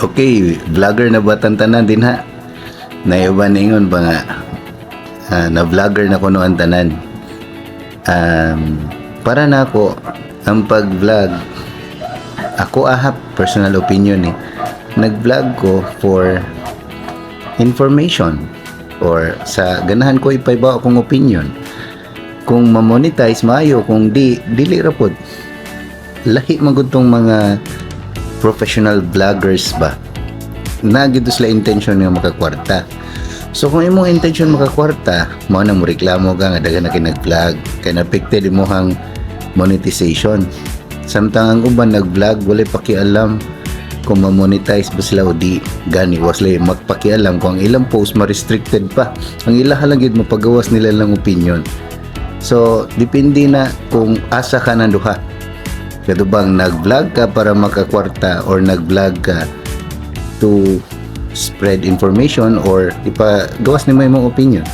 Okay, vlogger na ba tanan din ha? Naiba ningon ba nga na vlogger na kuno ang tanan. Para na ako ang pag-vlog, ako personal opinion nag-vlog ko for information or sa ganahan ko ipaibaw akong opinion. Kung ma-monetize maayo, kung dili ra pod. Lahi man gud tong mga professional vloggers ba, nagito sila intention nga makakwarta. So kung imong intention makakwarta, mao na mo reklamo ka nga daghan na kay nag-vlog kay na-affected imong monetization. Samtang ang uban nag-vlog walay pakialam kung ma-monetize ba sila o di, gani was sila magpakialam kung ang ilang post ma-restricted pa, ang ilaha lang gid mapagawas nila lang opinion. So depende na kung asa ka ng duha. Kado bang nag-vlog ka para makakwarta or nag-vlog ka to spread information or ipagawas ni mo imong opinion.